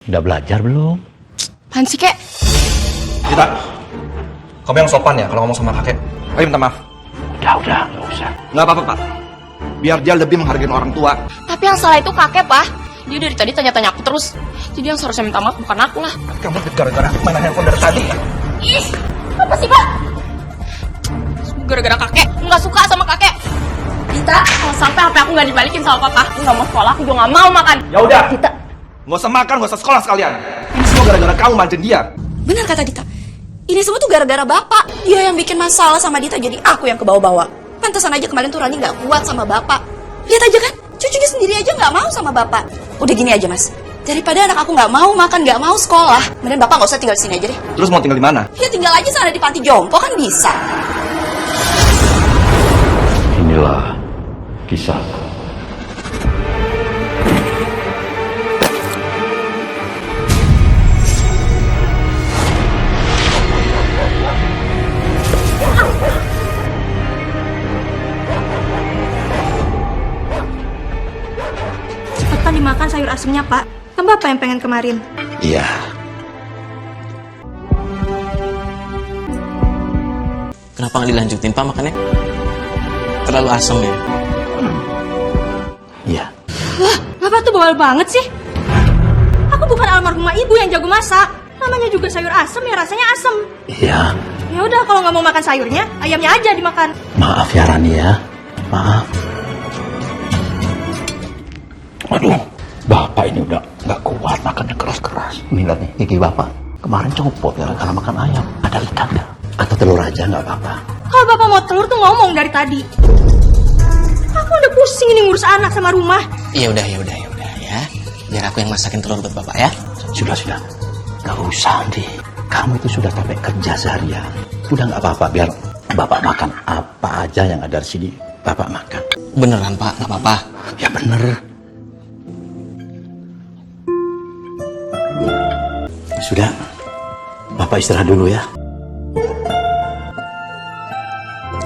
Udah belajar belum? Apaan sih, Kek? Dita, kamu yang sopan ya kalau ngomong sama kakek. Ayo minta maaf. Udah, nggak usah. Nggak apa-apa, Pak. Biar dia lebih menghargai orang tua. Tapi yang salah itu kakek, Pak. Dia dari tadi tanya-tanya aku terus. Jadi yang seharusnya minta maaf bukan aku lah. Kamu gara-gara mana handphone dari tadi? Ih, apa sih, Pak? Gara-gara kakek. Aku nggak suka sama kakek. Dita, kalau sampai HP aku nggak dibalikin sama papa, aku nggak mau sekolah, aku juga nggak mau makan. Ya udah. Dita, Nggak usah makan, nggak usah sekolah sekalian. Ini semua gara-gara kamu manjain dia. Benar kata Dita. Ini semua tuh gara-gara bapak. Dia yang bikin masalah sama Dita, jadi aku yang kebawa-bawa. Pantesan aja kemarin tuh Rani nggak kuat sama bapak. Lihat aja kan, cucunya sendiri aja nggak mau sama bapak. Udah gini aja mas, daripada anak aku nggak mau makan, nggak mau sekolah, mending bapak nggak usah tinggal di sini aja deh. Terus mau tinggal di mana? Ya tinggal aja sana di panti jompo kan bisa. Inilah kisahku. Cepetan dimakan sayur asemnya, Pak. Kan Bapak yang pengen kemarin. Iya. Kenapa nggak dilanjutin Pak makannya? Terlalu asam ya? Iya. Wah, Bapak tuh bawel banget sih. Aku bukan almarhumah ibu yang jago masak. Namanya juga sayur asem ya rasanya asem. Iya. Ya udah kalau nggak mau makan sayurnya, ayamnya aja dimakan. Maaf ya Rani ya. Maaf. Aduh, Bapak ini udah nggak kuat makannya keras-keras. Ini lihat nih, gigi Bapak kemarin copot gara-gara makan ayam. Ada ikan nggak? Atau telur aja nggak apa-apa? Kalau Bapak mau telur tuh ngomong dari tadi. Aku udah pusing ini ngurus anak sama rumah. Ya udah ya. Biar aku yang masakin telur buat Bapak ya. Sudah. Nggak usah, Andi. Kamu itu sudah capek kerja seharian. Udah nggak apa-apa, biar Bapak makan apa aja yang ada di sini. Bapak makan. Beneran Pak, nggak apa-apa. Ya bener. Sudah, Bapak istirahat dulu ya.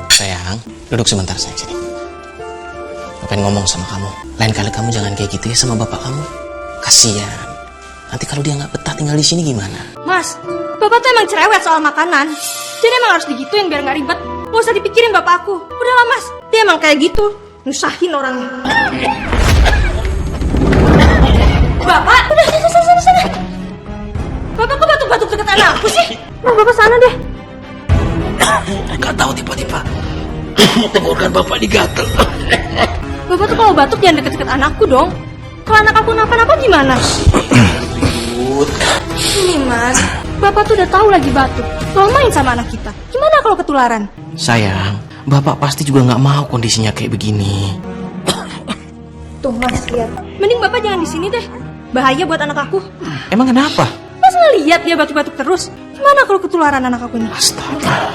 Sayang, duduk sebentar sayang sini. Aku pengen ngomong sama kamu. Lain kali kamu jangan kayak gitu ya sama bapak kamu. Kasian. Nanti kalau dia nggak betah tinggal di sini gimana? Mas, Bapak tuh emang cerewet soal makanan. Jadi emang harus digituin biar nggak ribet. Gak usah dipikirin bapak aku. Udahlah Mas, dia emang kayak gitu. Nyusahin orangnya. Bapak, udah sana. Bapak kok batuk-batuk deket anak aku sih? Nah, Bapak sana deh. Nggak tahu tiba-tiba tenggorokan Bapak digatel. Bapak tuh kalau batuk jangan deket-deket anakku dong. Kalau anak aku kenapa-napa gimana? Ini mas, Bapak tuh udah tahu lagi batuk. Kalau main sama anak kita, gimana kalau ketularan? Sayang, bapak pasti juga nggak mau kondisinya kayak begini. Tuh Mas, lihat. Mending Bapak jangan di sini deh. Bahaya buat anak aku. Emang kenapa? Mas ngeliat dia batuk-batuk terus. Gimana kalau ketularan anak aku ini? Astaga.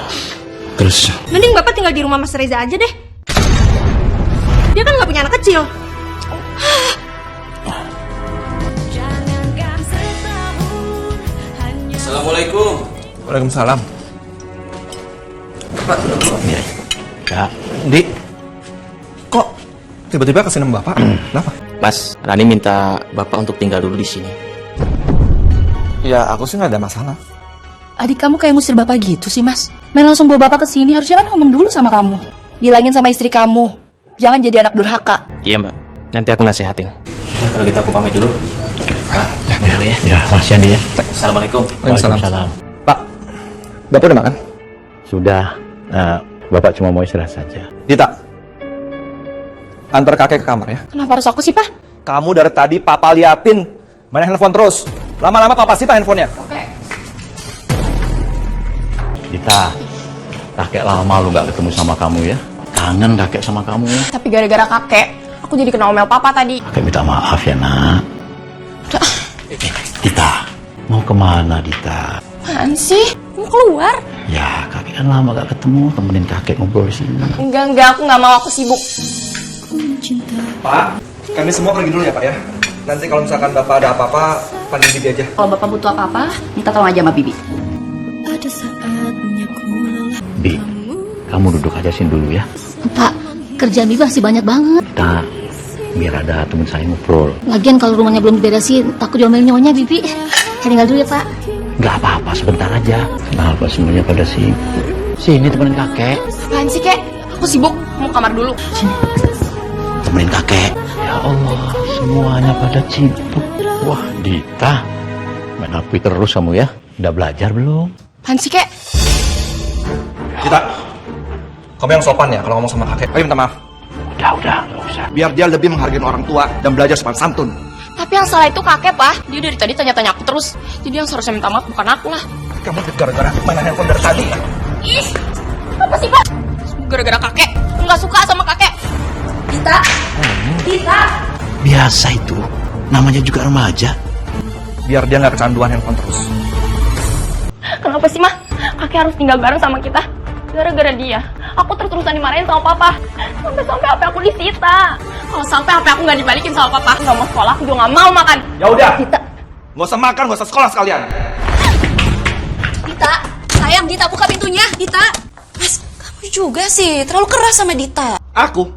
Terus Mending Bapak tinggal di rumah Mas Reza aja deh. Dia kan nggak punya anak kecil. Assalamualaikum. Waalaikumsalam. ya, Di, kok tiba-tiba kesini sama Bapak? Kenapa? Mas, Rani minta bapak untuk tinggal dulu di sini. Ya, aku sih nggak ada masalah. Adik kamu kayak ngusir bapak gitu sih, Mas. Main langsung bawa bapak ke sini, harusnya kan ngomong dulu sama kamu. Bilangin sama istri kamu, jangan jadi anak durhaka. Iya mbak, nanti aku nasihatin. Kalau gitu aku pamit dulu. ya, masih Andi ya. Assalamualaikum. Waalaikumsalam. Pak, Bapak udah makan? Sudah, Bapak cuma mau istirahat saja. Dita, antar kakek ke kamar ya. Kenapa harus aku sih, Pak? Kamu dari tadi Papa liatin main handphone terus. Lama-lama Papa sita handphonenya. Dita, kakek lama lu nggak ketemu sama kamu ya. Kangen kakek sama kamu ya. Tapi gara-gara kakek, aku jadi kena omel papa tadi. Kakek minta maaf ya nak. Dita, mau kemana Dita? Apaan sih? Mau keluar? Ya, kakek kan lama gak ketemu, temenin kakek ngobrol di sini. Enggak, aku nggak mau, aku sibuk. Pak, kami semua pergi dulu ya Pak ya. Nanti kalau misalkan Bapak ada apa-apa, panggil Bibi aja. Kalau bapak butuh apa-apa, minta tolong aja sama Bibi. Bi, kamu duduk aja sini dulu ya. Pak, kerjaan Bibi masih banyak banget. Dita, biar ada teman saya ngobrol. Lagian kalau rumahnya belum diberesin, takut diomelin nyonya, Bibi. Saya tinggal dulu ya, Pak. Nggak apa-apa, sebentar aja. Kenapa semuanya pada sibuk? Sini temenin kakek. Apaan sih, Kek? Aku sibuk, mau kamar dulu. Sini. Temenin kakek. Ya Allah, semuanya pada sibuk. Wah, Dita. Main HP terus kamu ya. Udah belajar belum? Apaan sih, Kek? Dita, kamu yang sopan ya kalau ngomong sama kakek. Ayo minta maaf. Udah, nggak usah. Biar dia lebih menghargai orang tua dan belajar sopan santun. Tapi yang salah itu kakek, Pak. Dia dari tadi tanya-tanya aku terus. Jadi yang seharusnya minta maaf bukan aku lah. Kamu gara-gara mana handphone dari tadi? Ih, apa sih, Pak? Gara-gara kakek. Aku nggak suka sama kakek. Dita, Dita. Biasa itu. Namanya juga remaja. Biar dia nggak kecanduan handphone terus. Kenapa sih, Mah? Kakek harus tinggal bareng sama kita. Gara-gara dia, aku terus-terusan dimarahin sama papa. Sampai-sampai HP aku disita. Kalau sampai HP aku nggak dibalikin sama papa, nggak mau sekolah, aku juga nggak mau makan. Ya udah. Nggak usah makan, nggak usah sekolah sekalian. Dita, sayang Dita buka pintunya. Dita. Mas, kamu juga sih terlalu keras sama Dita. Aku?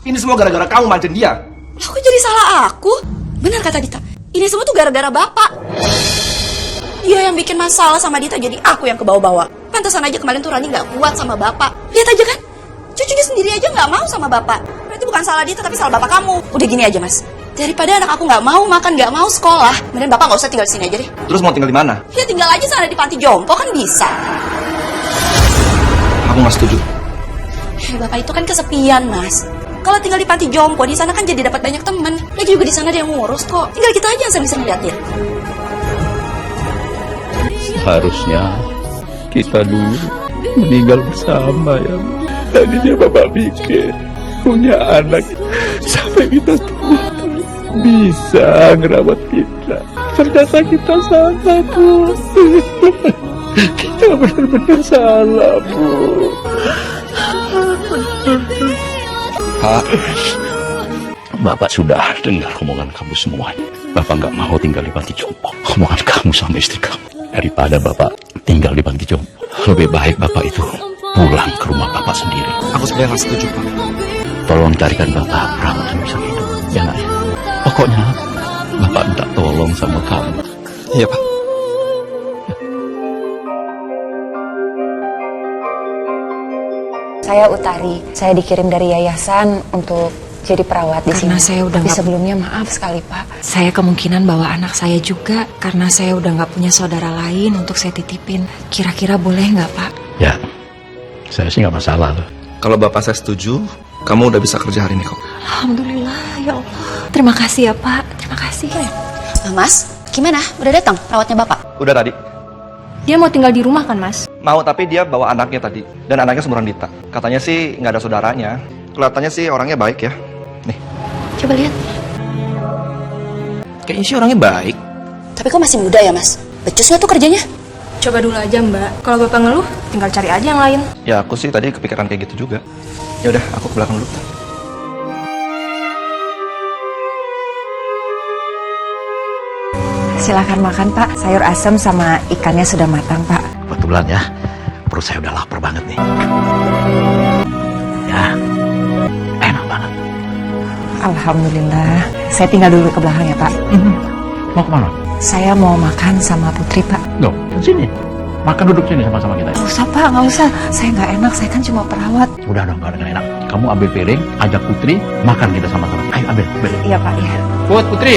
Ini semua gara-gara kamu manjain dia. Aku jadi salah aku. Benar kata Dita. Ini semua tuh gara-gara bapak. Dia yang bikin masalah sama Dita, jadi aku yang kebawa-bawa. Pantesan aja kemarin tuh Rani nggak kuat sama bapak. Lihat aja kan, cucunya sendiri aja nggak mau sama bapak. Berarti bukan salah Dita, tapi salah bapak kamu. Udah gini aja mas, daripada anak aku nggak mau makan, nggak mau sekolah, mending bapak nggak usah tinggal di sini aja deh. Terus mau tinggal di mana? Ya tinggal aja sana di panti jompo kan bisa. Aku nggak setuju. Bapak itu kan kesepian mas. Kalau tinggal di panti jompo di sana kan jadi dapat banyak teman. Lagi juga di sana dia yang ngurus kok. Tinggal kita aja yang sering-sering ngeliatin. Harusnya kita dulu meninggal bersama ya. Tadinya Bapak pikir punya anak sampai kita tua bisa ngerawat kita. Ternyata kita salah, Bu. Kita benar-benar salah, Bu. Pak, Bapak sudah dengar omongan kamu semuanya. Bapak nggak mau tinggal di panti jompo. Omongan kamu sama istri kamu. Daripada Bapak tinggal di panti jompo, lebih baik Bapak itu pulang ke rumah Bapak sendiri. aku sebenarnya nggak setuju, Pak. Tolong carikan Bapak perawat yang bisa hidup. Ya nak ya? Pokoknya Bapak minta tolong sama kamu. Iya, Pak. Saya Utari, saya dikirim dari yayasan untuk jadi perawat di sini. Karena saya udah Tapi nggak- sebelumnya maaf sekali Pak. Saya kemungkinan bawa anak saya juga karena saya udah nggak punya saudara lain untuk saya titipin. Kira-kira boleh nggak Pak? Ya, saya sih nggak masalah loh. Kalau Bapak saya setuju, kamu udah bisa kerja hari ini kok. Alhamdulillah ya Allah. Terima kasih ya Pak. Terima kasih. Mas, gimana? Udah datang perawatnya bapak? Udah tadi. Dia mau tinggal di rumah kan, Mas? Mau, tapi dia bawa anaknya tadi. Dan anaknya seumuran Dita. Katanya sih nggak ada saudaranya. Kelihatannya sih orangnya baik ya. Nih. Coba lihat. Kayaknya sih orangnya baik. Tapi kok masih muda ya mas? Becus nggak tuh kerjanya? Coba dulu aja, Mbak. Kalau Bapak ngeluh, tinggal cari aja yang lain. Ya aku sih tadi kepikiran kayak gitu juga. Ya udah, aku ke belakang dulu. Silahkan makan Pak, sayur asam sama ikannya sudah matang Pak. Kebetulan ya, perut saya udah lapar banget nih. Ya, enak banget. Alhamdulillah. Saya tinggal dulu ke belakang ya Pak. Mau kemana? Saya mau makan sama Putri Pak. Loh, sini. Makan duduk sini sama-sama kita. Nggak usah Pak, nggak usah. Saya nggak enak, saya kan cuma perawat. Udah dong, gak ada enak. Kamu ambil piring, ajak Putri, makan kita sama-sama. Ayo ambil. Iya Pak, iya. Putri.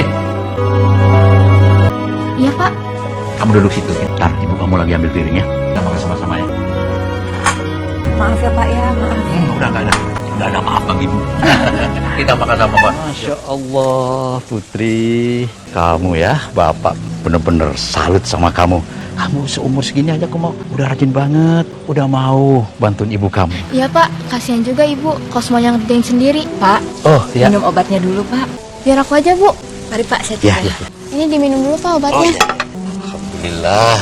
Iya Pak. Kamu duduk situ. Ntar ibu kamu lagi ambil piringnya. Kita makan sama-sama ya. Maaf ya Pak ya, maaf. Udah gak ada apa-apa gitu. Kita makan sama-sama. Masya Allah, Putri. Kamu ya, Bapak bener-bener salut sama kamu. Kamu seumur segini aja kamu udah rajin banget. Udah mau bantuin ibu kamu. Iya Pak, kasihan juga Ibu. Kalau semuanya ngerjain sendiri. Pak, Oh, iya. minum obatnya dulu Pak. Biar aku aja Bu. Mari Pak, saya Ya, tinggal. ya. Ini diminum dulu Pak obatnya. Alhamdulillah.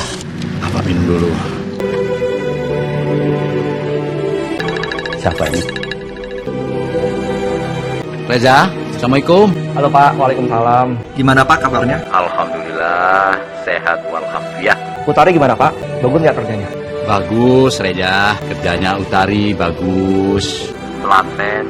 Apa minum dulu? Siapa ini? Reza, Assalamualaikum. Halo Pak, waalaikumsalam. Gimana Pak kabarnya? Alhamdulillah, sehat walafiat. Utari gimana Pak? Bagus nggak kerjanya? Bagus, Reza. Kerjanya Utari bagus. Telaten,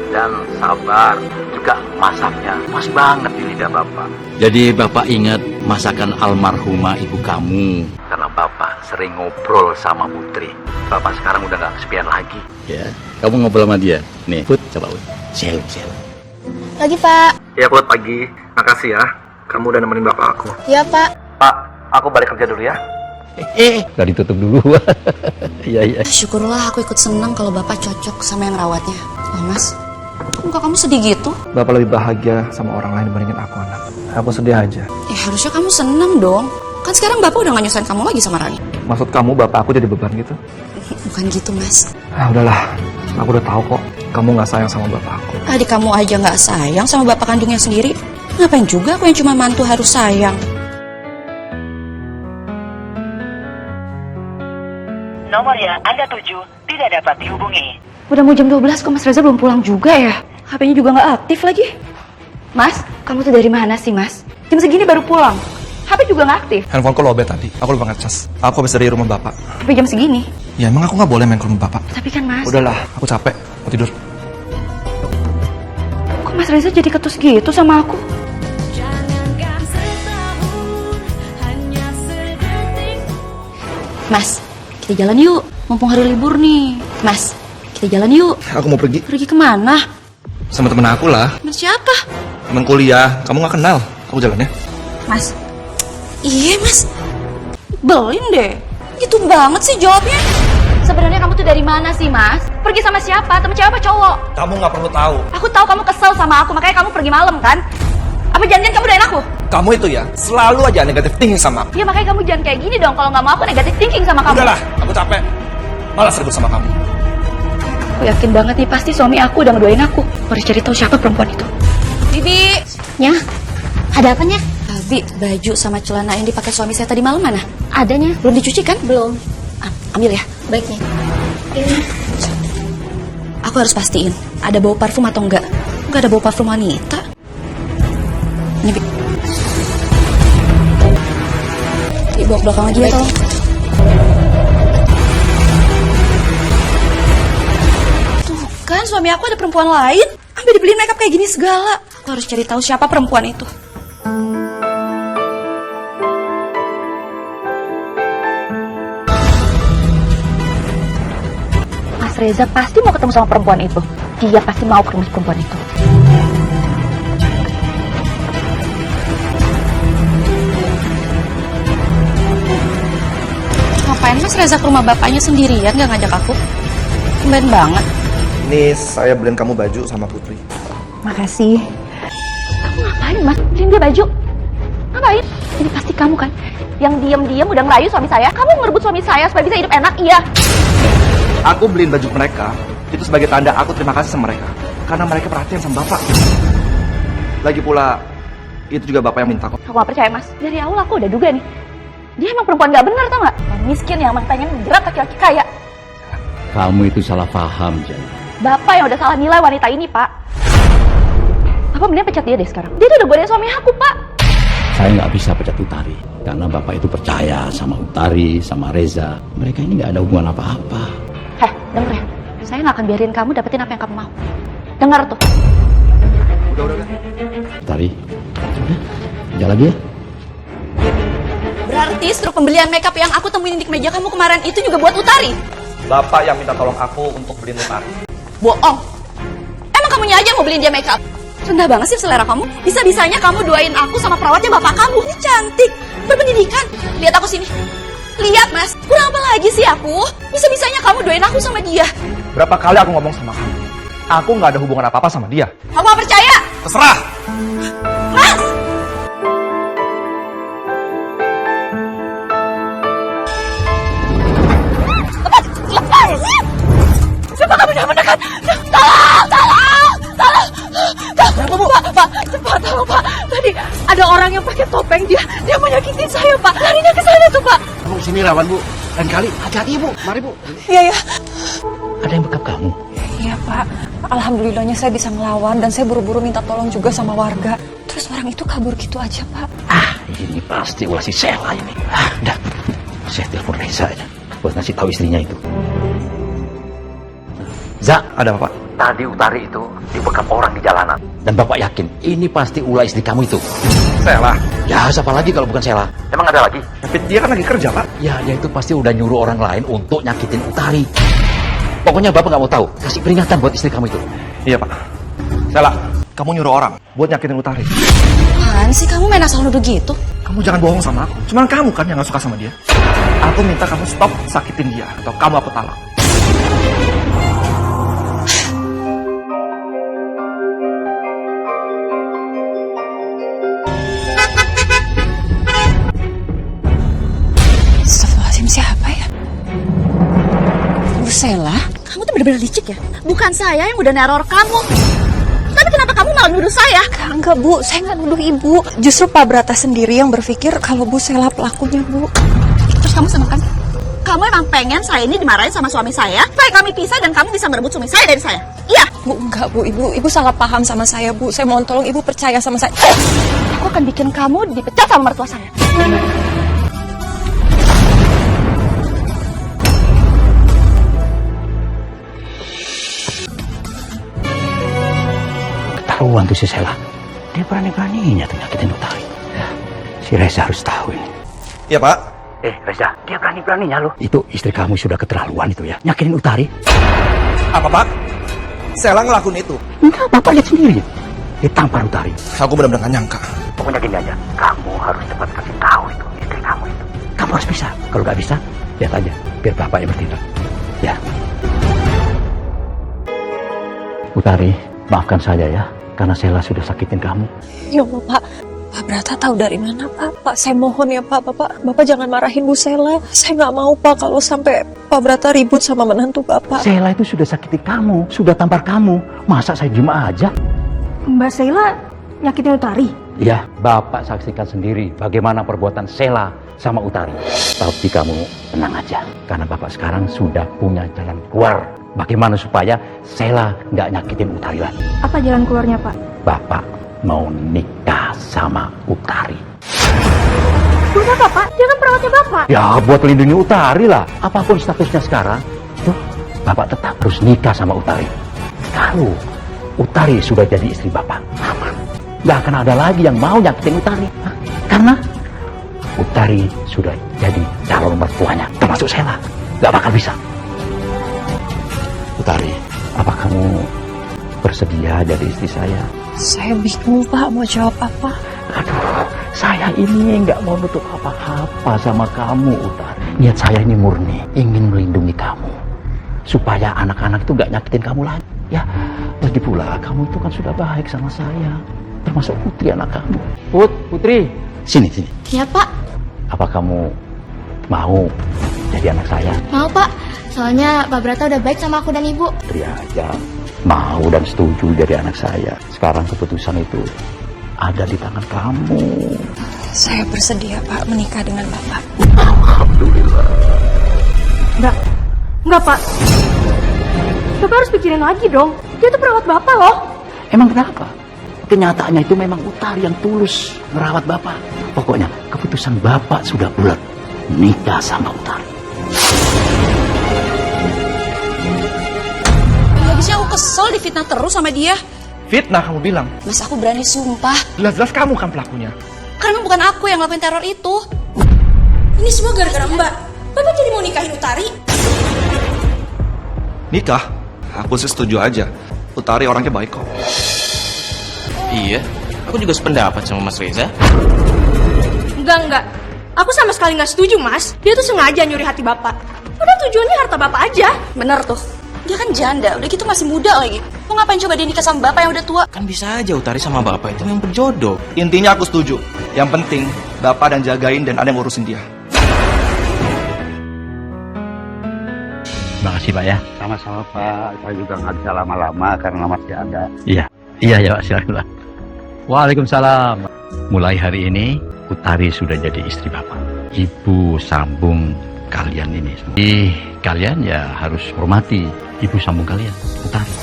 dan sabar. Juga masaknya pas banget di lidah Bapak. Jadi Bapak ingat masakan almarhumah ibu kamu. Karena Bapak sering ngobrol sama Putri. Bapak sekarang udah gak kesepian lagi. Ya, kamu ngobrol sama dia. Nih, Put, coba Put. Sel. Lagi, Pak. Ya Put, pagi. Makasih ya. Kamu udah nemenin bapak aku. Iya, Pak. Pak, aku balik kerja dulu ya. Gak ditutup dulu. Iya. Syukurlah aku ikut senang kalau bapak cocok sama yang rawatnya. Oh mas, kok muka kamu sedih gitu? Bapak lebih bahagia sama orang lain dibandingin aku, anak. Aku sedih aja. Ya harusnya kamu senang dong. Kan sekarang bapak udah gak nyusahin kamu lagi sama Rani. Maksud kamu bapak aku jadi beban gitu? Bukan gitu mas. Ah udahlah, aku udah tahu kok. Kamu nggak sayang sama bapak aku. Tadi kamu aja gak sayang sama bapak kandungnya sendiri. Ngapain juga aku yang cuma mantu harus sayang? Nomor yang Anda tuju tidak dapat dihubungi. Udah mau jam 12 kok Mas Reza belum pulang juga ya? HP-nya juga nggak aktif lagi. Mas, kamu tuh dari mana sih Mas? Jam segini baru pulang. HP juga nggak aktif. Handphoneku lowbat tadi. Aku lupa ngecas. Aku habis dari rumah bapak. Sampai jam segini. Ya emang aku nggak boleh main ke rumah bapak. Tapi kan Mas, Udahlah, aku capek. Mau tidur. kok Mas Reza jadi ketus gitu sama aku? Mas, kita jalan yuk. Mumpung hari libur nih. Mas, kita jalan yuk. Aku mau pergi. Pergi kemana? Sama temen aku lah. Temen siapa? Temen kuliah. Kamu nggak kenal. Aku jalan ya. Mas. Iya mas. Belin deh. Gitu banget sih jawabnya. Sebenarnya kamu tuh dari mana sih, Mas? Pergi sama siapa? Temen cewek apa cowok? Kamu nggak perlu tahu. Aku tahu kamu kesel sama aku, makanya kamu pergi malam kan? Apa janjian kamu doain aku? Kamu itu ya selalu aja negatif thinking sama aku. Ya makanya kamu jangan kayak gini dong. Kalau nggak mau aku negatif thinking sama kamu. Udahlah, aku capek. Malas ribut sama kamu. Aku yakin banget nih pasti suami aku udah ngedoain aku. Harus cari tahu siapa perempuan itu. Bibi. Ya, ada apanya? Abi, baju sama celana yang dipakai suami saya tadi malam mana? Adanya. Belum dicuci kan? Belum. Ambil ya. Baiknya. Aku harus pastiin ada bau parfum atau enggak. Enggak ada bau parfum wanita. Ini Bi. Bawa ke belakang lagi ya tolong. Tuh kan suami aku ada perempuan lain. Sampai dibeliin makeup kayak gini segala. Aku harus cari tahu siapa perempuan itu. Mas Reza pasti mau ketemu sama perempuan itu. Dia pasti mau ketemu sama perempuan itu. Ngapain Mas Reza ke rumah bapaknya sendirian gak ngajak aku? Tumben banget. Ini saya beliin kamu baju sama Putri. Makasih. Kamu ngapain, Mas? Beliin dia baju. Ngapain? Ini pasti kamu kan yang diam-diam udah ngerayu suami saya. Kamu ngerebut suami saya supaya bisa hidup enak, iya. Aku beliin baju mereka itu sebagai tanda aku terima kasih sama mereka karena mereka perhatian sama bapak. Lagi pula itu juga bapak yang minta kok. Aku gak percaya, Mas. Dari awal aku udah duga nih. Dia emang perempuan gak benar, tau gak? Orang miskin yang emang pengen menjerat laki-laki kaya. Kamu itu salah paham, Jan. Bapak yang udah salah nilai wanita ini, Pak. Bapak mendingan pecat dia deh sekarang. Dia tuh udah godain suami aku, Pak. Saya nggak bisa pecat Utari karena bapak itu percaya sama Utari, sama Reza. Mereka ini nggak ada hubungan apa-apa. Heh, denger ya. Saya gak akan biarin kamu dapetin apa yang kamu mau. Dengar tuh. Udah. Utari, udah, jalan lagi ya. Berarti struk pembelian makeup yang aku temuin di meja kamu kemarin itu juga buat Utari? Bapak yang minta tolong aku untuk beliin Utari. Bohong. Emang kamunya aja mau beliin dia makeup? Rendah banget sih selera kamu. Bisa-bisanya kamu doain aku sama perawatnya bapak kamu. Ini cantik, berpendidikan. Lihat aku sini. Lihat mas, kurang apa lagi sih aku? Bisa-bisanya kamu doain aku sama dia. Berapa kali aku ngomong sama kamu? Aku nggak ada hubungan apa-apa sama dia. Kamu gak percaya? Terserah. Mas! Lepas! Siapa kamu yang mendekat? Tolong! Pak, cepat tolong Pak. Tadi ada orang yang pakai topeng, dia menyakiti saya Pak. Larinya ke sana tuh Pak. Bu, sini rawan Bu. Lain kali, hati-hati Bu. Mari Bu. Iya. Ada yang bekap kamu. Iya Pak, alhamdulillahnya saya bisa ngelawan dan saya buru-buru minta tolong juga sama warga. Terus orang itu kabur gitu aja Pak. Ini pasti ulah si Sela ini. Udah. Saya telepon Reza aja buat ngasih tahu istrinya itu. Za, Ada apa, Pak? Tadi Utari itu dibekap orang di jalanan. Dan Bapak yakin ini pasti ulah istri kamu itu. Sela. Ya, siapa lagi kalau bukan Sela? Emang ada lagi? Tapi dia kan lagi kerja, Pak. Ya, dia itu pasti udah nyuruh orang lain untuk nyakitin Utari. Pokoknya Bapak nggak mau tahu. Kasih peringatan buat istri kamu itu. Iya, Pak. Sela, kamu nyuruh orang buat nyakitin Utari. Apaan sih kamu main asal nuduh gitu? Kamu jangan bohong sama aku. Cuman kamu kan yang gak suka sama dia. Aku minta kamu stop sakitin dia. Atau kamu aku talak. Astagfirullahaladzim, siapa ya? Bu Sela? Kamu tuh bener-bener licik ya? Bukan saya yang udah neror kamu. Tapi kenapa kamu malah nuduh saya? Enggak, Bu. Saya nggak nuduh Ibu. Justru Pak Brata sendiri yang berpikir kalau Bu Sela pelakunya, Bu. Terus kamu sama kan? Kamu emang pengen saya ini dimarahin sama suami saya supaya kami pisah dan kamu bisa merebut suami saya dari saya? Iya? Bu, enggak, Bu. Ibu salah paham sama saya, Bu. Saya mohon tolong Ibu percaya sama saya. Aku akan bikin kamu dipecat sama mertua saya. Ketahuan tuh si Sela. Dia berani-beraninya tuh nyakitin Utari. Si Reza harus tahu ini. Iya, Pak. Reza, dia berani-beraninya loh. Itu istri kamu sudah keterlaluan itu ya. Nyakitin Utari. Apa, Pak? Sela ngelakuin itu? Enggak, Bapak lihat sendiri. Dia tampar Utari. Aku benar-benar gak nyangka. Pokoknya gini aja. Kamu harus cepat kasih tahu itu istri kamu itu. Kamu harus bisa. Kalau nggak bisa, lihat aja. Biar Bapak yang bertindak. Ya. Utari, maafkan saya ya. Karena Sela sudah sakitin kamu. Ya Allah, Pak. Pak Brata tahu dari mana, Pak? Pak, saya mohon ya, Pak. Bapak jangan marahin Bu Sela. Saya nggak mau, Pak, kalau sampai Pak Brata ribut sama menantu Bapak. Sela itu sudah sakitin kamu. Sudah tampar kamu. Masa saya diem aja? Mbak Sela nyakitin Utari? Ya, Bapak saksikan sendiri bagaimana perbuatan Sela sama Utari. Tapi kamu tenang aja. Karena Bapak sekarang sudah punya jalan keluar. Bagaimana supaya Sela nggak nyakitin Utari lagi. Apa jalan keluarnya, Pak? Bapak mau nikah sama Utari. Buat apa, Pak? Dia kan perawatnya Bapak. Ya, buat lindungi Utari lah. Apapun statusnya sekarang, tuh, Bapak tetap harus nikah sama Utari. Kalau Utari sudah jadi istri Bapak, aman. Nggak akan ada lagi yang mau nyakitin Utari. Hah? Karena Utari sudah jadi calon mertuanya, termasuk Sela. Nggak bakal bisa. Utari, apa kamu bersedia jadi istri saya? Saya bingung, Pak, mau jawab apa? Aduh, saya ini nggak mau nutup apa-apa sama kamu, Utari. Niat saya ini murni, ingin melindungi kamu. Supaya anak-anak itu nggak nyakitin kamu lagi. Ya, lagi pula kamu itu kan sudah baik sama saya. Termasuk Putri anak kamu. Putri. Sini. Ya, Pak. Apa kamu mau jadi anak saya? Mau, Pak. Soalnya Pak Brata udah baik sama aku dan Ibu. Putri aja mau dan setuju jadi anak saya. Sekarang keputusan itu ada di tangan kamu. Saya bersedia, Pak, menikah dengan Bapak. Alhamdulillah. Enggak, Pak. Bapak harus pikirin lagi dong. Dia tuh perawat Bapak loh. Emang kenapa? Kenyataannya itu memang Utari yang tulus merawat Bapak. Pokoknya keputusan Bapak sudah bulat. Nikah sama Utari. Habisnya aku kesel difitnah terus sama dia. Fitnah kamu bilang? Mas, aku berani sumpah. Jelas-jelas kamu kan pelakunya. Karena bukan aku yang ngelakuin teror itu. Ini semua gara-gara Mbak. Bapak jadi mau nikahin Utari? Nikah? Aku sih setuju aja. Utari orangnya baik kok. Iya, aku juga sependapat sama Mas Reza. Enggak. Aku sama sekali nggak setuju, Mas. Dia tuh sengaja nyuri hati Bapak. Udah tujuannya harta Bapak aja. Bener tuh. Dia kan janda, udah gitu masih muda lagi. Mau ngapain coba dia nikah sama Bapak yang udah tua? Kan bisa aja Utari sama Bapak itu yang berjodoh. Intinya aku setuju. Yang penting Bapak dan jagain dan ada yang ngurusin dia. Terima kasih Pak ya. Sama-sama Pak, saya juga nggak bisa lama-lama karena masih ada. Iya Pak, silakan. Waalaikumsalam. Mulai hari ini Utari sudah jadi istri Bapak. Ibu sambung kalian ini. Kalian ya harus hormati ibu sambung kalian, Utari.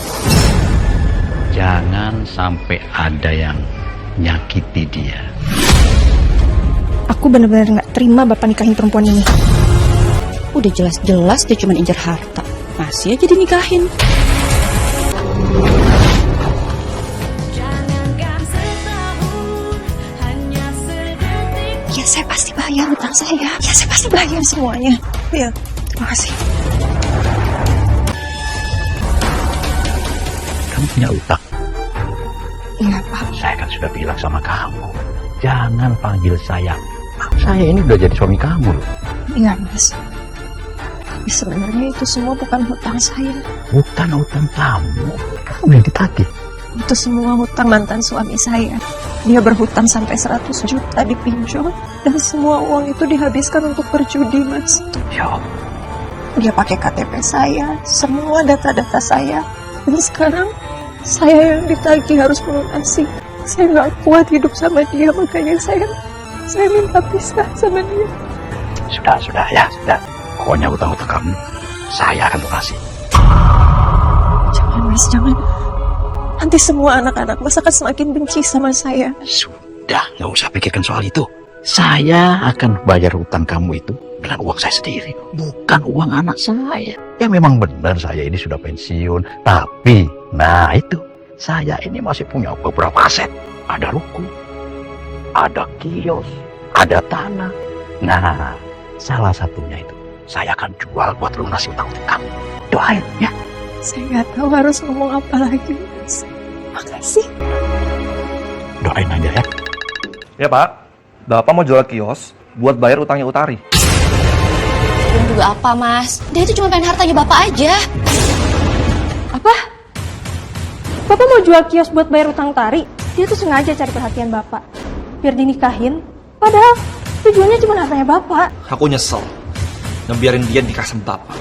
Jangan sampai ada yang nyakiti dia. Aku benar-benar nggak terima Bapak nikahin perempuan ini. Udah jelas-jelas dia cuma incer harta. Masih aja dinikahin. Ya, saya pasti bayar hutang saya. Ya, saya pasti bayar semuanya. Ya, terima kasih. Kamu punya utang. Iya, Pak. Saya kan sudah bilang sama kamu, jangan panggil saya. Saya ini udah jadi suami kamu loh. Iya, Mas. Tapi sebenarnya itu semua bukan hutang saya. Bukan utang kamu. Kamu yang ditagih. Itu semua hutang mantan suami saya. Dia berhutang sampai 100 juta di pinjol. Dan semua uang itu dihabiskan untuk berjudi, Mas. Ya Allah. Dia pakai KTP saya, semua data-data saya. Dan sekarang saya yang ditagih harus melunasi. Saya nggak kuat hidup sama dia, makanya saya minta pisah sama dia. Sudah ya, sudah. Pokoknya utang-utang kamu, saya akan lunasi. Jangan, Mas, jangan. Nanti semua anak-anak Mas akan semakin benci sama saya. Sudah, nggak usah pikirkan soal itu. Saya akan bayar utang kamu itu dengan uang saya sendiri, bukan uang anak saya. Ya memang benar saya ini sudah pensiun, tapi nah itu, saya ini masih punya beberapa aset. Ada ruko, ada kios, ada tanah. Nah, salah satunya itu saya akan jual buat lunasi utang-utang kamu. Doain ya. Saya nggak tahu harus ngomong apa lagi, Mas. Makasih. Doain aja ya. Ya Pak, Bapak mau jual kios buat bayar utangnya Utari. Dan juga apa, Mas? Dia itu cuma pengen hartanya Bapak aja. Apa? Bapak mau jual kios buat bayar utang Utari? Dia tuh sengaja cari perhatian Bapak. Biar dinikahin. Padahal tujuannya cuma hartanya Bapak. Aku nyesel ngebiarin dia nikah sama Bapak.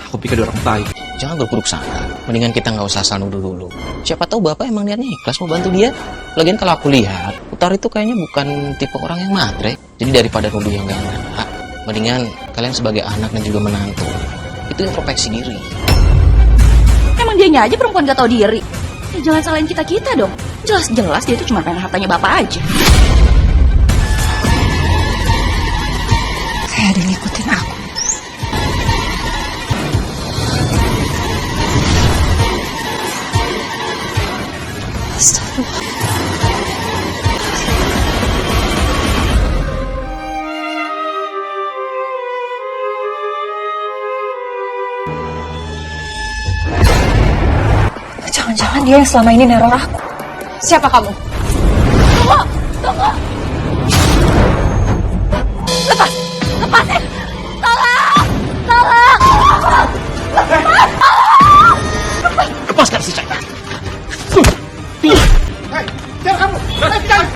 Aku pikir dia orang baik. Jangan berburuk sangka. Mendingan kita nggak usah asal nuduh dulu. Siapa tahu bapak emang niatnya ikhlas mau bantu dia. Lagian kalau aku lihat, Utari itu kayaknya bukan tipe orang yang matre. Jadi daripada nuduh yang nggak enak, mendingan kalian sebagai anak dan juga menantu itu introspeksi diri. Emang dianya aja perempuan gak tahu diri. Ya jangan salahin kita-kita dong. Jelas-jelas dia itu cuma pengen hartanya Bapak aja. Kayak ada yang ngikutin aku. Astagfirullah. Jangan-jangan dia yang selama ini neror aku. Siapa kamu? Tunggu! Tunggu! Lepas! Lepasin! Tolong! Tolong! Lepaskan si saya. Jangan kamu! Jangan!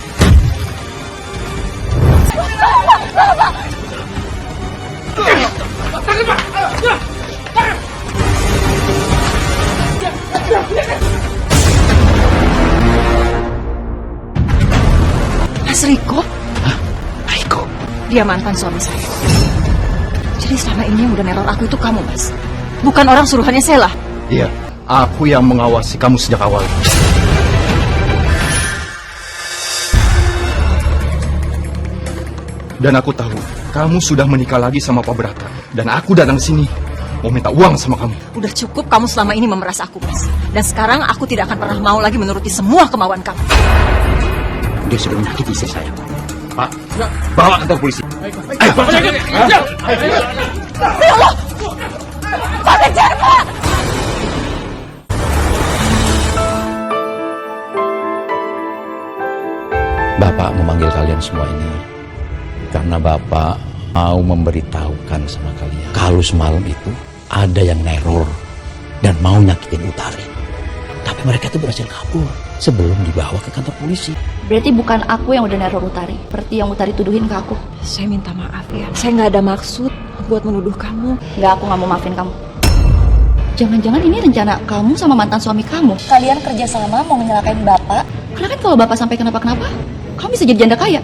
Mas Riko? Hah? Riko? Dia mantan suami saya. Jadi selama ini yang udah neror aku itu kamu, Mas. Bukan orang suruhannya Sela. Iya, aku yang mengawasi kamu sejak awal. Dan aku tahu, kamu sudah menikah lagi sama Pak Brata. Dan aku datang ke sini mau minta uang sama kamu. Udah cukup kamu selama ini memeras aku, Mas. Dan sekarang aku tidak akan pernah mau lagi menuruti semua kemauan kamu. Dia sudah menyakiti istri saya. Pak, bawa kantor polisi. Ya Allah! Pak kejar, Pak! Bapak memanggil kalian semua ini karena Bapak mau memberitahukan sama kalian kalau semalam itu ada yang neror dan mau nyakitin Utari. Tapi mereka itu berhasil kabur sebelum dibawa ke kantor polisi. Berarti bukan aku yang udah neror Utari, seperti yang Utari tuduhin ke aku. Saya minta maaf ya. Saya nggak ada maksud buat menuduh kamu. Nggak, aku nggak mau maafin kamu. Jangan-jangan ini rencana kamu sama mantan suami kamu. Kalian kerjasama mau menyalahkain Bapak. Karena kan kalau Bapak sampai kenapa-kenapa, kamu bisa jadi janda kaya.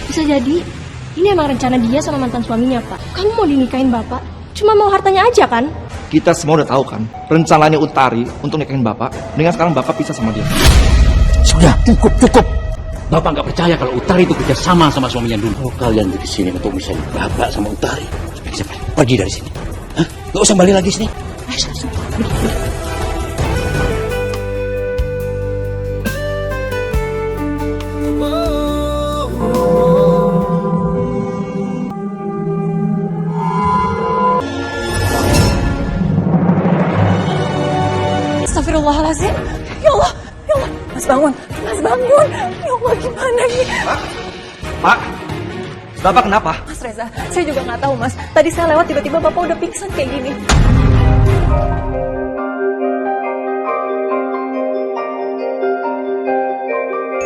Bisa jadi, ini emang rencana dia sama mantan suaminya, Pak. Kamu mau dinikahin Bapak, cuma mau hartanya aja kan? Kita semua udah tahu kan, rencananya Utari untuk nikahin Bapak, dengan sekarang Bapak pisah sama dia. Sudah, cukup. Bapak nggak percaya kalau Utari itu kerja sama suaminya dulu. Kalau kalian di sini untuk misahin Bapak sama Utari, pergi dari sini. Hah? Nggak usah balik lagi sini. Ayo, Astagfirullahaladzim. Ya Allah, ya Allah. Mas bangun, Mas bangun. Ya Allah, gimana ini? Pak, Bapak kenapa? Mas Reza, saya juga nggak tahu Mas. Tadi saya lewat tiba-tiba Bapak udah pingsan kayak gini.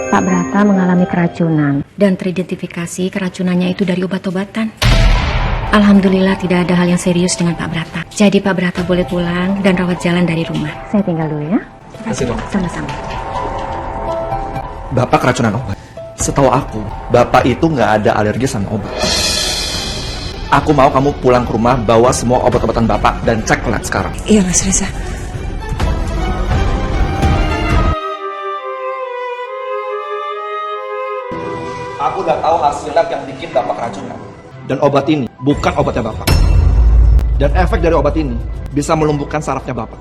Pak Brata mengalami keracunan dan teridentifikasi keracunannya itu dari obat-obatan. Alhamdulillah tidak ada hal yang serius dengan Pak Brata. Jadi Pak Brata boleh pulang dan rawat jalan dari rumah. Saya tinggal dulu ya. Terima kasih, Dok. Sama-sama. Bapak keracunan obat. Setahu aku, Bapak itu nggak ada alergi sama obat. Aku mau kamu pulang ke rumah, bawa semua obat-obatan Bapak dan cek lab sekarang. Iya Mas Reza. Aku udah tahu hasil lab yang bikin Bapak keracunan. Dan obat ini bukan obatnya Bapak. Dan efek dari obat ini bisa melumpuhkan sarafnya Bapak.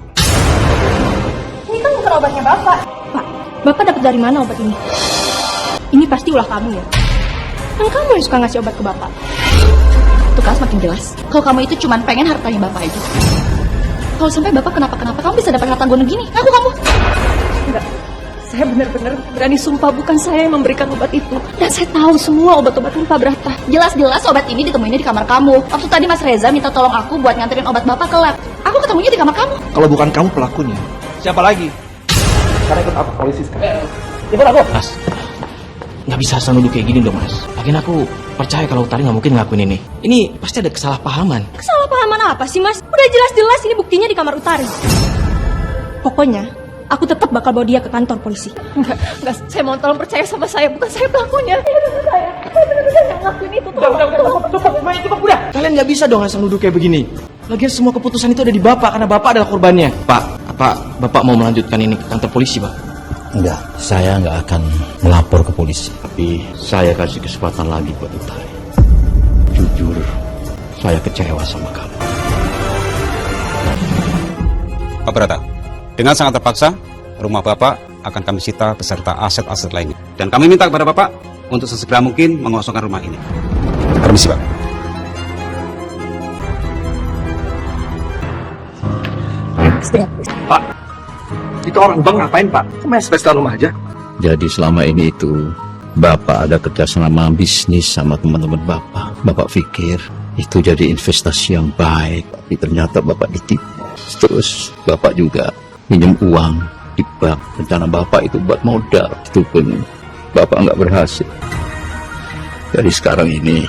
Ini kan bukan obatnya Bapak. Pak, Bapak dapat dari mana obat ini? Ini pasti ulah kamu ya? Kan kamu yang suka ngasih obat ke Bapak. Tuh kan semakin jelas. Kalau kamu itu cuma pengen hartanya Bapak aja. Kalau sampai Bapak kenapa-kenapa, kamu bisa dapat harta gono gini. Ngaku kamu. Enggak. Saya benar-benar berani sumpah bukan saya yang memberikan obat itu. Dan saya tahu semua obat-obatan Pak Brata. Jelas-jelas obat ini ditemuinnya di kamar kamu. Waktu tadi Mas Reza minta tolong aku buat nganterin obat Bapak ke lab. Aku ketemunya di kamar kamu. Kalau bukan kamu pelakunya, siapa lagi? Sekarang ikut apa? Polisi sekarang. Ikut aku. Mas, nggak bisa asal nuduh kayak gini dong Mas. Lagian aku percaya kalau Utari nggak mungkin ngelakuin ini. Ini pasti ada kesalahpahaman. Kesalahpahaman apa sih Mas? Udah jelas-jelas ini buktinya di kamar Utari. Pokoknya, aku tetap bakal bawa dia ke kantor polisi. Enggak, saya mohon tolong percaya sama saya, bukan saya pelakunya. Saya benar-benar nggak ngelakuin itu. Udah. Kalian nggak bisa dong asal nuduh kayak begini. Lagian semua keputusan itu ada di Bapak karena Bapak adalah korbannya. Pak, apa Bapak mau melanjutkan ini ke kantor polisi, Pak? Enggak, saya nggak akan melapor ke polisi. Tapi saya kasih kesempatan lagi buat Utari. Jujur, saya kecewa sama kamu. Pak Brata, dengan sangat terpaksa, rumah Bapak akan kami sita beserta aset-aset lainnya. Dan kami minta kepada Bapak untuk sesegera mungkin mengosongkan rumah ini. Permisi, Pak. Pak, itu orang bank ngapain Pak? Kok main spesial rumah aja? Jadi selama ini itu Bapak ada kerjasama bisnis sama teman-teman Bapak. Bapak pikir itu jadi investasi yang baik, tapi ternyata Bapak ditipu. Terus Bapak juga pinjam uang di bank. Rencana Bapak itu buat modal, itu pun Bapak nggak berhasil. Jadi sekarang ini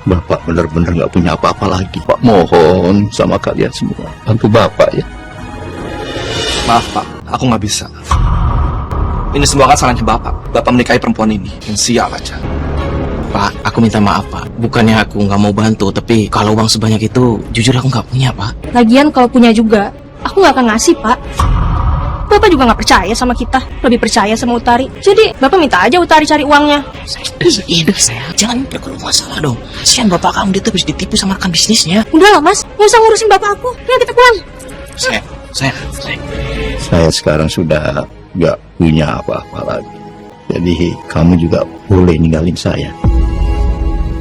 Bapak benar-benar nggak punya apa-apa lagi. Pak mohon sama kalian semua, bantu Bapak ya. Maaf Pak, aku nggak bisa. Ini semua kan salahnya Bapak. Bapak menikahi perempuan ini, yang sial aja. Pak, aku minta maaf Pak. Bukannya aku nggak mau bantu, tapi kalau uang sebanyak itu, jujur aku nggak punya Pak. Lagian kalau punya juga, aku nggak akan ngasih Pak. Bapak juga nggak percaya sama kita, lebih percaya sama Utari. Jadi Bapak minta aja Utari cari uangnya. Iya saya, jangan berkeluh masalah dong. Kasihan Bapak kamu dia tuh habis ditipu sama rekan bisnisnya. Udah lah Mas, nggak usah ngurusin Bapak aku. Ayo kita pulang. Saya sekarang sudah nggak punya apa-apa lagi. Jadi kamu juga boleh ninggalin saya.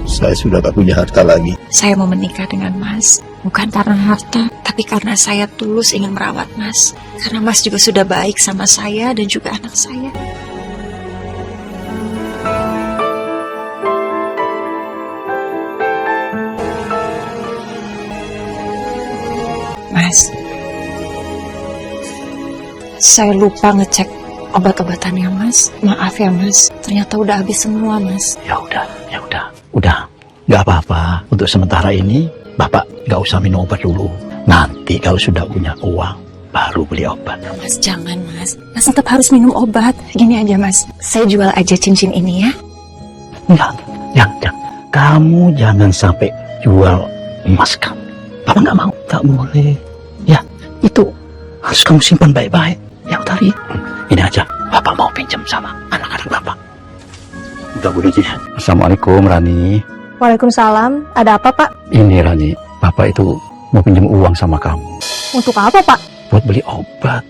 Saya sudah gak punya harta lagi. Saya mau menikah dengan Mas, bukan karena harta, tapi karena saya tulus ingin merawat Mas. Karena Mas juga sudah baik sama saya dan juga anak saya. Mas, saya lupa ngecek obat-obatannya Mas. Maaf ya Mas, ternyata udah habis semua Mas. Udah, nggak apa-apa. Untuk sementara ini, Bapak nggak usah minum obat dulu. Nanti kalau sudah punya uang, baru beli obat. Mas jangan Mas, Mas tetap harus minum obat. Gini aja Mas, saya jual aja cincin ini ya. Enggak, jangan. Kamu jangan sampai jual emas kamu. Bapak nggak mau, nggak boleh. Ya, itu harus kamu simpan baik-baik. Ya Utari, ini aja. Bapak mau pinjam sama anak-anak Bapak. Udah boleh aja. Assalamualaikum Rani. Waalaikumsalam. Ada apa Pak? Ini Rani, Bapak itu mau pinjam uang sama kamu. Untuk apa, Pak? Buat beli obat.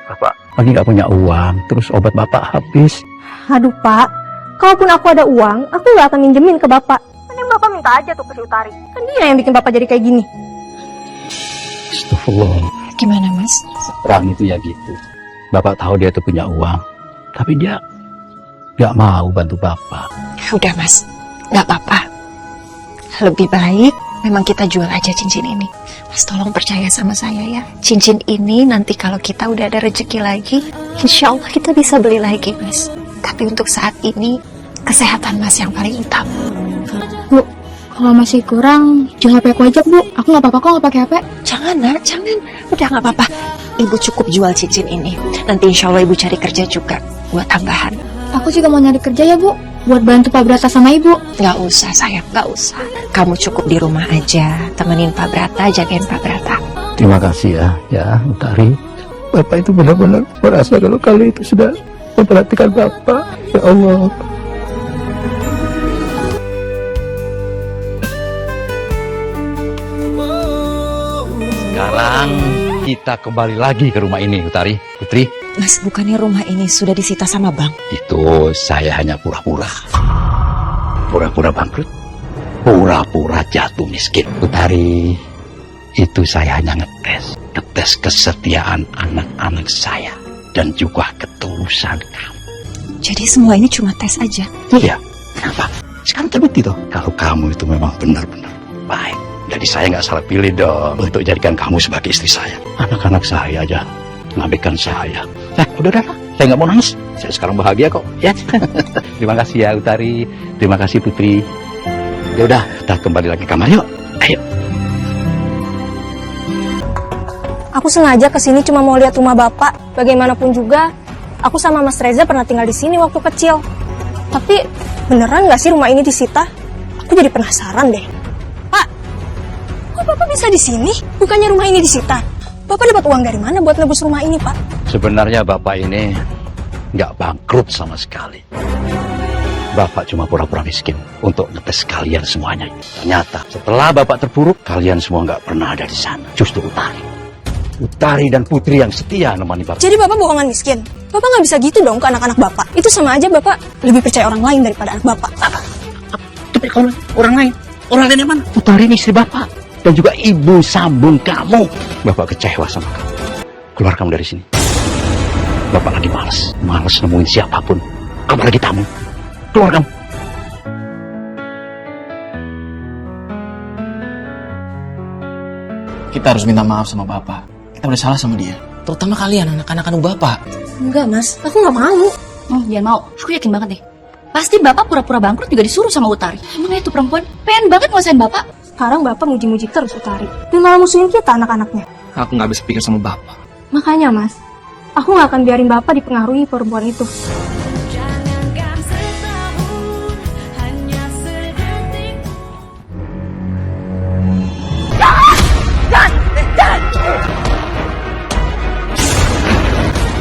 Bapak lagi nggak punya uang, terus obat Bapak habis. Aduh, Pak. Kalaupun aku ada uang, aku nggak akan minjemin ke Bapak. Mending Bapak minta aja tuh ke si Utari. Kan dia yang bikin Bapak jadi kayak gini. Astagfirullah. Gimana, Mas? Orang itu ya gitu. Bapak tahu dia tuh punya uang, tapi dia nggak mau bantu Bapak. Udah, Mas. Nggak apa-apa. Lebih baik memang kita jual aja cincin ini. Mas, tolong percaya sama saya ya. Cincin ini nanti kalau kita udah ada rezeki lagi, insya Allah kita bisa beli lagi, Mas. Tapi untuk saat ini, kesehatan Mas yang paling utama. Bu, kalau masih kurang, jual HP aku aja, Bu. Aku nggak apa-apa kok nggak pakai HP. Jangan, Nak. Jangan. Udah nggak apa-apa. Ibu cukup jual cincin ini. Nanti insya Allah Ibu cari kerja juga buat tambahan. Aku juga mau nyari kerja ya, Bu. Buat bantu Pak Brata sama Ibu. Nggak usah, sayang. Nggak usah. Kamu cukup di rumah aja. Temenin Pak Brata, jagain Pak Brata. Terima kasih ya Utari. Bapak itu benar-benar merasa kalau kali itu sudah memperhatikan Bapak. Ya Allah. Sekarang kita kembali lagi ke rumah ini, Utari. Putri. Mas, bukannya rumah ini sudah disita sama bank? Itu saya hanya pura-pura. Pura-pura bangkrut. Pura-pura jatuh miskin. Utari, itu saya hanya ngetes. Ngetes kesetiaan anak-anak saya. Dan juga ketulusan kamu. Jadi semua ini cuma tes aja? Iya. Kenapa? Sekarang terbukti toh. Kalau kamu itu memang benar-benar baik. Jadi saya nggak salah pilih dong untuk jadikan kamu sebagai istri saya. Anak-anak saya aja ngabaikan saya. Udah, saya nggak mau nangis. Saya sekarang bahagia kok. Ya. Terima kasih ya Utari. Terima kasih Putri. Ya udah, kita kembali lagi ke kamar yuk. Ayo. Aku sengaja kesini cuma mau lihat rumah Bapak. Bagaimanapun juga, aku sama Mas Reza pernah tinggal di sini waktu kecil. Tapi beneran nggak sih rumah ini disita? Aku jadi penasaran deh. Pak, kok Bapak bisa di sini? Bukannya rumah ini disita? Bapak dapat uang dari mana buat nebus rumah ini, Pak? Sebenarnya Bapak ini nggak bangkrut sama sekali. Bapak cuma pura-pura miskin untuk ngetes kalian semuanya. Ternyata setelah Bapak terpuruk, kalian semua nggak pernah ada di sana. Justru Utari dan Putri yang setia nemani Bapak. Jadi Bapak bohongan miskin? Bapak nggak bisa gitu dong ke anak-anak Bapak. Itu sama aja Bapak lebih percaya orang lain daripada anak Bapak. Tapi kalau orang lain yang mana? Utari ini istri Bapak. Dan juga ibu sambung kamu. Bapak kecewa sama kamu. Keluar kamu dari sini. Bapak lagi males nemuin siapapun. Apalagi tamu. Keluar kamu. Kita harus minta maaf sama Bapak. Kita udah salah sama dia. Terutama kalian, anak-anak anu Bapak. Enggak, Mas. Aku nggak mau. Jangan mau. Aku yakin banget deh. Pasti Bapak pura-pura bangkrut juga disuruh sama Utari. Emangnya itu perempuan pengen banget nguasain Bapak. Sekarang Bapak muji-muji terus Utari. Dan malah musuhin kita anak-anaknya. Aku nggak bisa pikir sama Bapak. Makanya, Mas. Aku nggak akan biarin Bapak dipengaruhi perempuan itu.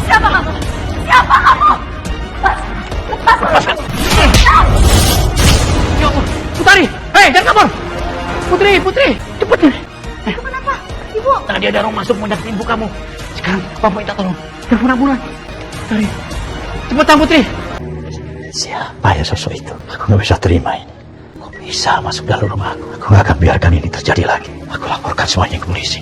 Siapa kamu? Lepaskan. Ya Allah, Utari, jangan kabur. Putri, cepet. Kenapa? Ibu? Tadi ada orang masuk mendapat ibu kamu. Sekarang Papa minta tolong. Telepon ambulan. Utari, cepetan Putri. Siapa ya sosok itu? Aku nggak bisa terima ini. Kok bisa masuk dalam rumah aku? Aku nggak akan biarkan ini terjadi lagi. Aku laporkan semuanya ke polisi.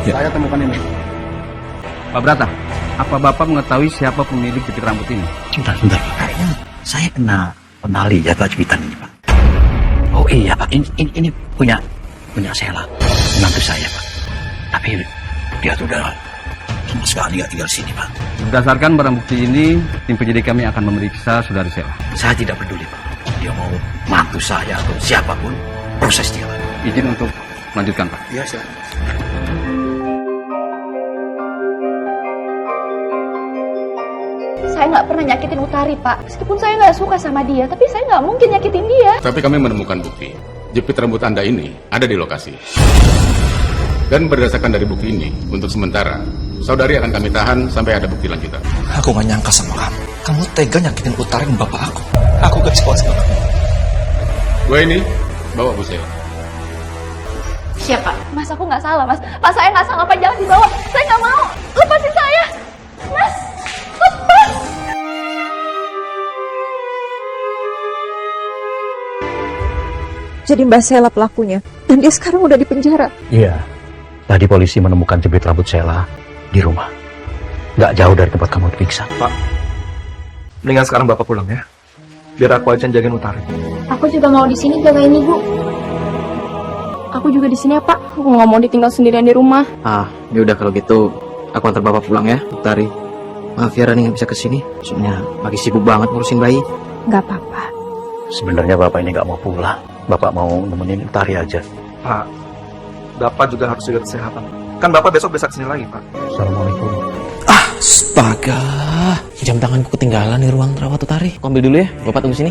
Saya temukan ini. Pak Brata, apa Bapak mengetahui siapa pemilik titik rambut ini? Bentar, Pak. Kayaknya saya pernah lihat Pak Jepitan ini, Pak. Oh iya, Pak. Ini punya Sela, menantu saya, Pak. Tapi dia tuh udah sama sekali nggak tinggal di sini, Pak. Berdasarkan barang bukti ini, tim penyidik kami akan memeriksa saudari Sela. Saya tidak peduli, Pak. Dia mau mantu saya atau siapapun, proses dia, Pak. Izin untuk melanjutkan, Pak. Iya, silakan. Saya nggak pernah nyakitin Utari, Pak. Meskipun saya nggak suka sama dia, tapi saya nggak mungkin nyakitin dia. Tapi kami menemukan bukti. Jepit rambut Anda ini ada di lokasi. Dan berdasarkan dari bukti ini, untuk sementara, saudari akan kami tahan sampai ada bukti lanjutan. Aku gak nyangka sama kamu. Kamu tega nyakitin Utari dan bapak aku. Aku kecewa sama kamu. Gue ini bawa Bu Sela. Siapa? Mas, aku nggak salah, Mas. Pas saya nggak salah, Pak, jangan dibawa. Saya nggak mau. Lepasin saya. Mas, lepas. Jadi Mbak Sela pelakunya, dan dia sekarang udah di penjara. Iya. Tadi polisi menemukan jepit rambut Sela di rumah. Nggak jauh dari tempat kamu diperiksa. Pak, mendingan sekarang bapak pulang ya. Biar aku aja yang jagain Utari. Aku juga mau di sini jagain ibu. Aku juga di sini ya, Pak. Aku nggak mau ditinggal sendirian di rumah. Ya udah kalau gitu, aku antar bapak pulang ya, Utari. Maaf ya Rani nggak bisa kesini, soalnya lagi sibuk banget ngurusin bayi. Nggak apa-apa. Sebenarnya bapak ini nggak mau pulang. Bapak mau nemenin Utari aja. Pak, bapak juga harus jaga kesehatan. Kan bapak besok bisa kesini lagi, Pak. Assalamualaikum. Astaga, jam tanganku ketinggalan di ruang rawat Utari. Aku ambil dulu ya, bapak tunggu sini.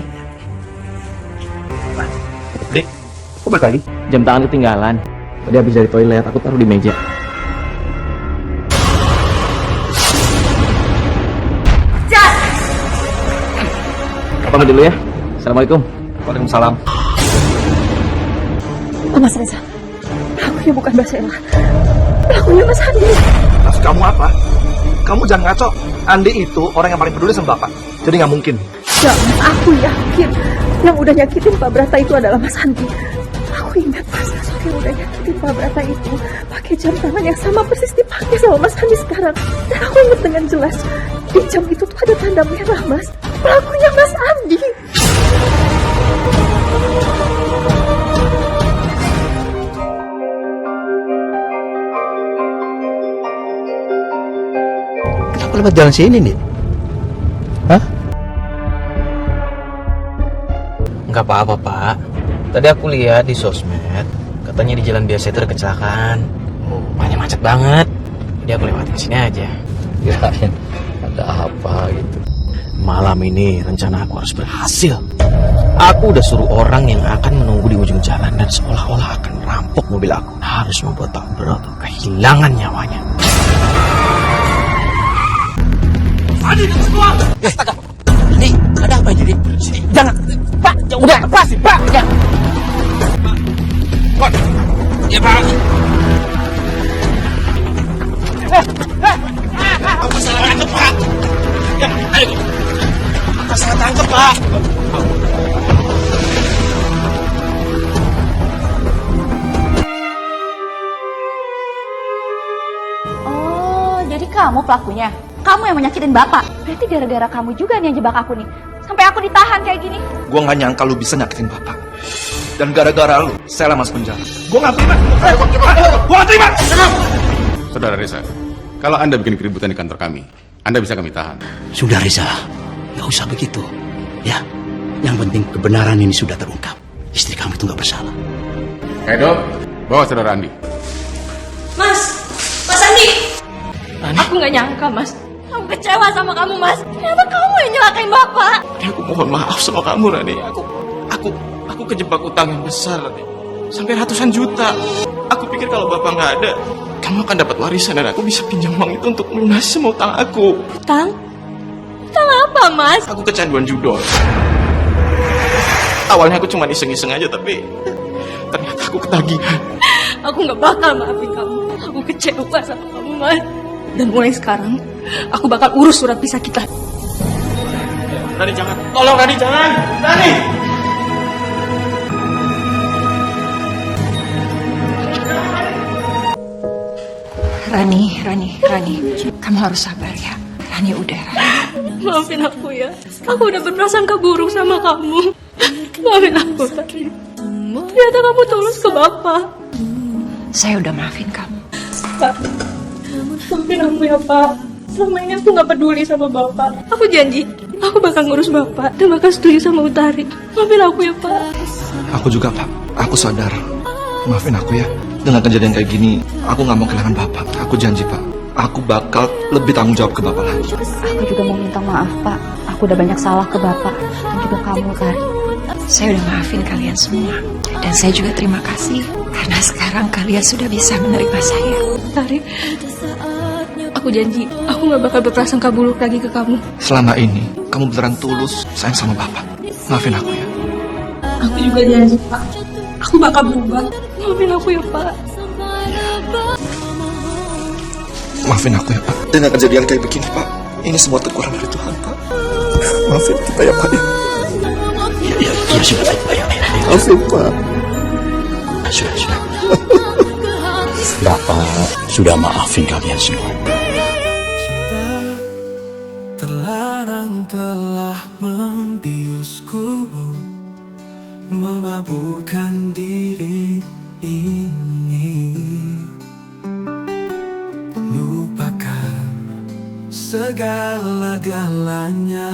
Dek, kok balik lagi? Jam tangan ketinggalan. Tadi habis dari toilet, aku taruh di meja. Bapak dulu ya. Assalamualaikum. Waalaikumsalam. Mas Reza, pelakunya bukan Mbak Sela. Pelakunya Mas Andi. Maksud kamu apa? Kamu jangan ngaco. Andi itu orang yang paling peduli sama bapak. Jadi nggak mungkin. Ya, Mas, aku yakin yang udah nyakitin Pak Brata itu adalah Mas Andi. Aku ingat pas sosok yang udah nyakitin Pak Brata itu pakai jam tangan yang sama persis dipakai sama Mas Andi sekarang. Dan aku ingat dengan jelas di jam itu tuh ada tanda merah, Mas. Pelakunya Mas Andi. Kenapa lewat jalan sini nih? Hah? Nggak apa-apa, Pak. Tadi aku lihat di sosmed, katanya di jalan biasa itu ada kecelakaan. Banyak macet banget. Jadi aku lewatin sini aja. Kirain ada apa gitu. Malam ini rencana aku harus berhasil. Aku udah suruh orang yang akan menunggu di ujung jalan dan seolah-olah akan merampok mobil aku. Harus membuat Pak Broto kehilangan nyawanya. Andi, semua! Astaga! Andi, ada apa ini? Sini, jangan! Pak, udah, lepasin, Pak! Ya! Pak! Ya, Pak! Apa salah tangkep, Pak? Ya, ayo! Apa salah tangkep, Pak? Oh, jadi kamu pelakunya? Kamu yang menyakitin bapak? Berarti gara-gara kamu juga nih yang jebak aku nih. Sampai aku ditahan kayak gini. Gua nggak nyangka lu bisa nyakitin bapak. Dan gara-gara lu, Sela masuk penjara. Gua nggak terima. Gua nggak terima. Saudara Reza, kalau Anda bikin keributan di kantor kami, Anda bisa kami tahan. Sudah Reza, nggak usah begitu. Ya, yang penting kebenaran ini sudah terungkap. Istri kamu itu nggak bersalah. Edo, bawa saudara Andi. Mas Andi. Aku nggak nyangka, Mas. Aku kecewa sama kamu, Mas. Ternyata kamu yang nyelakain bapak. Aku mohon maaf sama kamu, Rani. Aku kejebak utang yang besar, Rani. Sampai ratusan juta. Aku pikir kalau bapak nggak ada, kamu akan dapat warisan dan aku bisa pinjam uang itu untuk melunasi semua utang aku. Utang? Utang apa, Mas? Aku kecanduan judol. Awalnya aku cuma iseng-iseng aja, tapi ternyata aku ketagihan. Aku nggak bakal maafin kamu. Aku kecewa sama kamu, Mas. Dan mulai sekarang, aku bakal urus surat pisah kita. Rani jangan. Tolong Rani jangan. Rani. Rani, kamu harus sabar ya. Rani udah. Maafin aku ya. Aku udah berprasangka buruk sama kamu. Maafin aku, Rani. Ternyata kamu tulus ke bapak. Saya udah maafin kamu. Pak, maafin aku ya, Pak. Selama ini aku gak peduli sama bapak. Aku janji, aku bakal ngurus bapak dan bakal setuju sama Utari. Maafin aku ya, Pak. Aku juga, Pak. Aku sadar. Maafin aku ya. Dengan kejadian kayak gini, aku nggak mau kehilangan bapak. Aku janji, Pak. Aku bakal lebih tanggung jawab ke bapak lagi. Aku juga mau minta maaf, Pak. Aku udah banyak salah ke bapak dan juga kamu, Tari. Saya udah maafin kalian semua. Dan saya juga terima kasih karena sekarang kalian sudah bisa menerima saya. Tari, Aku janji, aku gak bakal berprasangka buruk lagi ke kamu. Selama ini, kamu beneran tulus sayang sama Bapak. Maafin aku ya. Aku juga janji, Pak. Aku bakal berubah. Maafin aku ya, Pak. Maafin aku ya, Pak. Dan kejadian kayak begini, Pak. Ini semua teguran dari Tuhan, Pak. Maafin kita ya, Pak. Ya, sudah baik, Pak. Maafin, Pak. Sudah. Bapak sudah maafin kalian semua. Terlarang telah membiusku, memabukkan diri ini. Lupakan segala-galanya.